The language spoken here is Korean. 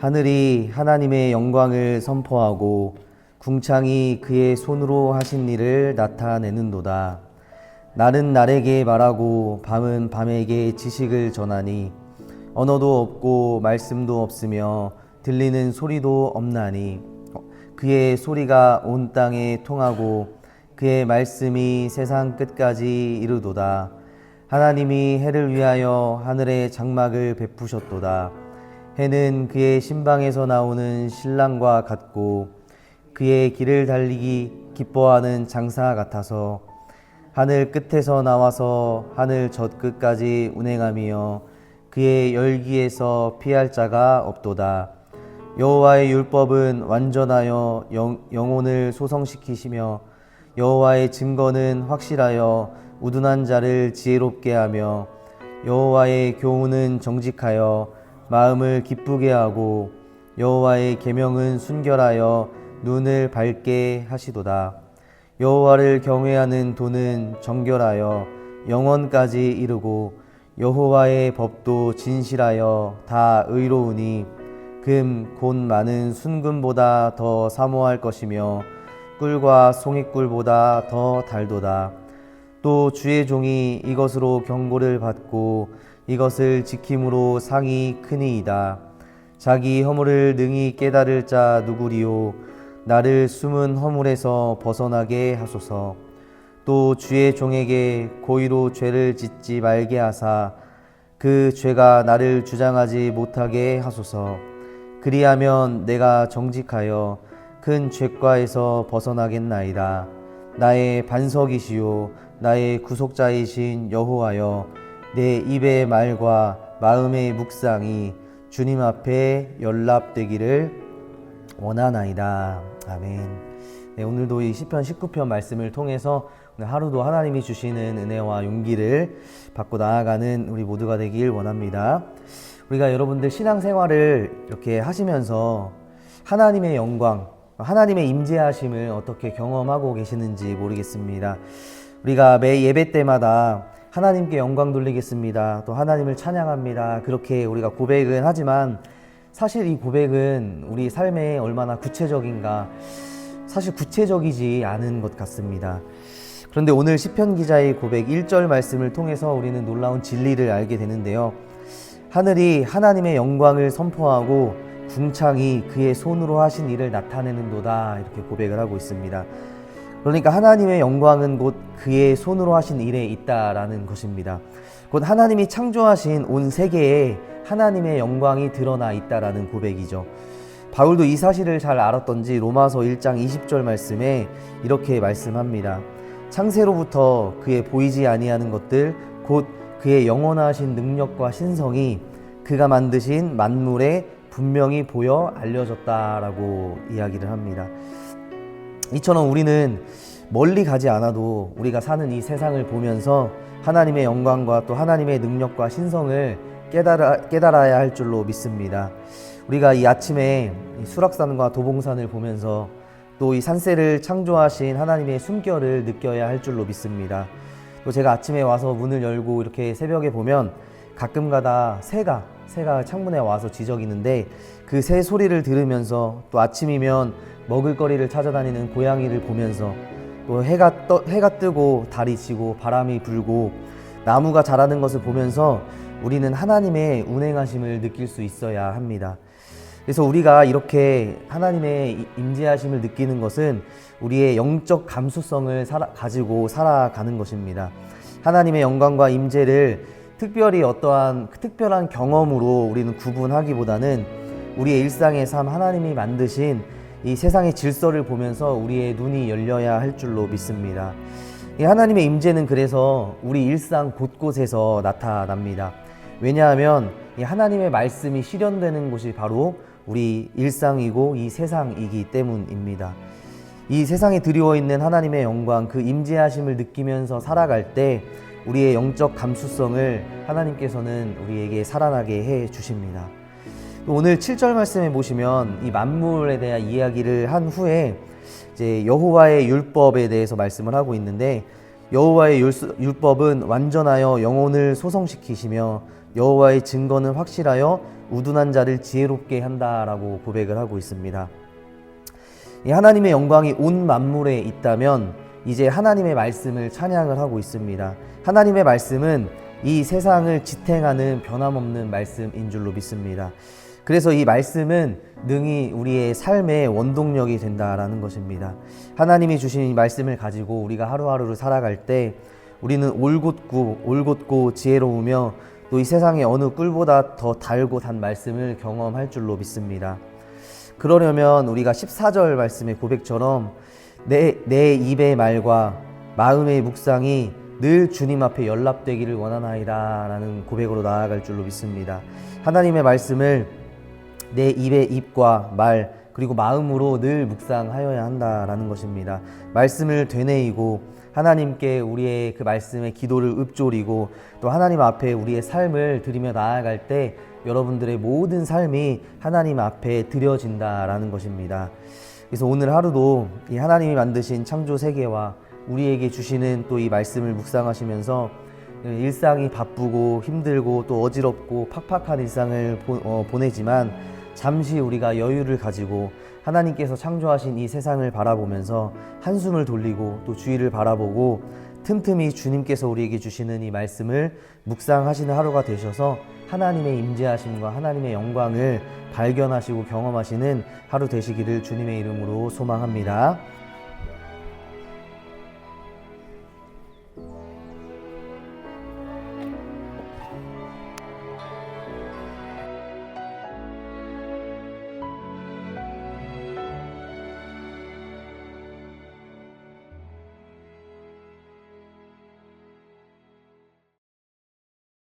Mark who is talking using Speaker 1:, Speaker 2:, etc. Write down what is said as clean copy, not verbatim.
Speaker 1: 하늘이 하나님의 영광을 선포하고 궁창이 그의 손으로 하신 일을 나타내는도다. 날은 날에게 말하고 밤은 밤에게 지식을 전하니 언어도 없고 말씀도 없으며 들리는 소리도 없나니 그의 소리가 온 땅에 통하고 그의 말씀이 세상 끝까지 이르도다. 하나님이 해를 위하여 하늘에 장막을 베푸셨도다. 해는 그의 신방에서 나오는 신랑과 같고 그의 길을 달리기 기뻐하는 장사 같아서 하늘 끝에서 나와서 하늘 저 끝까지 운행하며 그의 열기에서 피할 자가 없도다. 여호와의 율법은 완전하여 영혼을 소성시키시며 여호와의 증거는 확실하여 우둔한 자를 지혜롭게 하며 여호와의 교훈은 정직하여 마음을 기쁘게 하고 여호와의 계명은 순결하여 눈을 밝게 하시도다. 여호와를 경외하는 도는 정결하여 영원까지 이르고 여호와의 법도 진실하여 다 의로우니 금 곧 많은 순금보다 더 사모할 것이며 꿀과 송이꿀보다 더 달도다. 또 주의 종이 이것으로 경고를 받고 이것을 지킴으로 상이 크니이다. 자기 허물을 능히 깨달을 자 누구리요. 나를 숨은 허물에서 벗어나게 하소서. 또 주의 종에게 고의로 죄를 짓지 말게 하사 그 죄가 나를 주장하지 못하게 하소서. 그리하면 내가 정직하여 큰 죄과에서 벗어나겠나이다. 나의 반석이시요 나의 구속자이신 여호와여, 내 입의 말과 마음의 묵상이 주님 앞에 연락되기를 원하나이다. 아멘. 네, 오늘도 이 시편 19편 말씀을 통해서 오늘 하루도 하나님이 주시는 은혜와 용기를 받고 나아가는 우리 모두가 되길 원합니다. 우리가 여러분들 신앙생활을 이렇게 하시면서 하나님의 영광, 하나님의 임재하심을 어떻게 경험하고 계시는지 모르겠습니다. 우리가 매 예배 때마다 하나님께 영광 돌리겠습니다. 또 하나님을 찬양합니다. 그렇게 우리가 고백은 하지만 사실 이 고백은 우리 삶에 얼마나 구체적인가, 사실 구체적이지 않은 것 같습니다. 그런데 오늘 시편 기자의 고백 1절 말씀을 통해서 우리는 놀라운 진리를 알게 되는데요. 하늘이 하나님의 영광을 선포하고 궁창이 그의 손으로 하신 일을 나타내는도다, 이렇게 고백을 하고 있습니다. 그러니까 하나님의 영광은 곧 그의 손으로 하신 일에 있다라는 것입니다. 곧 하나님이 창조하신 온 세계에 하나님의 영광이 드러나 있다라는 고백이죠. 바울도 이 사실을 잘 알았던지 로마서 1장 20절 말씀에 이렇게 말씀합니다. 창세로부터 그의 보이지 아니하는 것들 곧 그의 영원하신 능력과 신성이 그가 만드신 만물에 분명히 보여 알려졌다라고 이야기를 합니다. 이처럼 우리는 멀리 가지 않아도 우리가 사는 이 세상을 보면서 하나님의 영광과 또 하나님의 능력과 신성을 깨달아야 할 줄로 믿습니다. 우리가 이 아침에 수락산과 도봉산을 보면서 또 이 산세를 창조하신 하나님의 숨결을 느껴야 할 줄로 믿습니다. 또 제가 아침에 와서 문을 열고 이렇게 새벽에 보면 가끔가다 새가 창문에 와서 지저귀는데 그 새 소리를 들으면서 또 아침이면 먹을거리를 찾아다니는 고양이를 보면서 또 해가 뜨고 달이 지고 바람이 불고 나무가 자라는 것을 보면서 우리는 하나님의 운행하심을 느낄 수 있어야 합니다. 그래서 우리가 이렇게 하나님의 임재하심을 느끼는 것은 우리의 영적 감수성을 가지고 살아가는 것입니다. 하나님의 영광과 임재를 특별히 어떠한 특별한 경험으로 우리는 구분하기보다는 우리의 일상의 삶, 하나님이 만드신 이 세상의 질서를 보면서 우리의 눈이 열려야 할 줄로 믿습니다. 이 하나님의 임재는 그래서 우리 일상 곳곳에서 나타납니다. 왜냐하면 이 하나님의 말씀이 실현되는 곳이 바로 우리 일상이고 이 세상이기 때문입니다. 이 세상에 드리워 있는 하나님의 영광, 그 임재하심을 느끼면서 살아갈 때 우리의 영적 감수성을 하나님께서는 우리에게 살아나게 해 주십니다. 오늘 7절 말씀에 보시면 이 만물에 대한 이야기를 한 후에 이제 여호와의 율법에 대해서 말씀을 하고 있는데, 여호와의 율법은 완전하여 영혼을 소성시키시며 여호와의 증거는 확실하여 우둔한 자를 지혜롭게 한다라고 고백을 하고 있습니다. 이 하나님의 영광이 온 만물에 있다면 이제 하나님의 말씀을 찬양을 하고 있습니다. 하나님의 말씀은 이 세상을 지탱하는 변함없는 말씀인 줄로 믿습니다. 그래서 이 말씀은 능히 우리의 삶의 원동력이 된다라는 것입니다. 하나님이 주신 이 말씀을 가지고 우리가 하루하루를 살아갈 때 우리는 올곧고 지혜로우며 또 이 세상의 어느 꿀보다 더 달고 단 말씀을 경험할 줄로 믿습니다. 그러려면 우리가 14절 말씀의 고백처럼 내 입의 말과 마음의 묵상이 늘 주님 앞에 연락되기를 원하나이다 라는 고백으로 나아갈 줄로 믿습니다. 하나님의 말씀을 내 입의 입과 말 그리고 마음으로 늘 묵상하여야 한다라는 것입니다. 말씀을 되뇌이고 하나님께 우리의 그 말씀의 기도를 읊조리고 또 하나님 앞에 우리의 삶을 드리며 나아갈 때 여러분들의 모든 삶이 하나님 앞에 드려진다라는 것입니다. 그래서 오늘 하루도 이 하나님이 만드신 창조 세계와 우리에게 주시는 또 이 말씀을 묵상하시면서 일상이 바쁘고 힘들고 또 어지럽고 팍팍한 일상을 보내지만 잠시 우리가 여유를 가지고 하나님께서 창조하신 이 세상을 바라보면서 한숨을 돌리고 또 주위를 바라보고 틈틈이 주님께서 우리에게 주시는 이 말씀을 묵상하시는 하루가 되셔서 하나님의 임재하심과 하나님의 영광을 발견하시고 경험하시는 하루 되시기를 주님의 이름으로 소망합니다.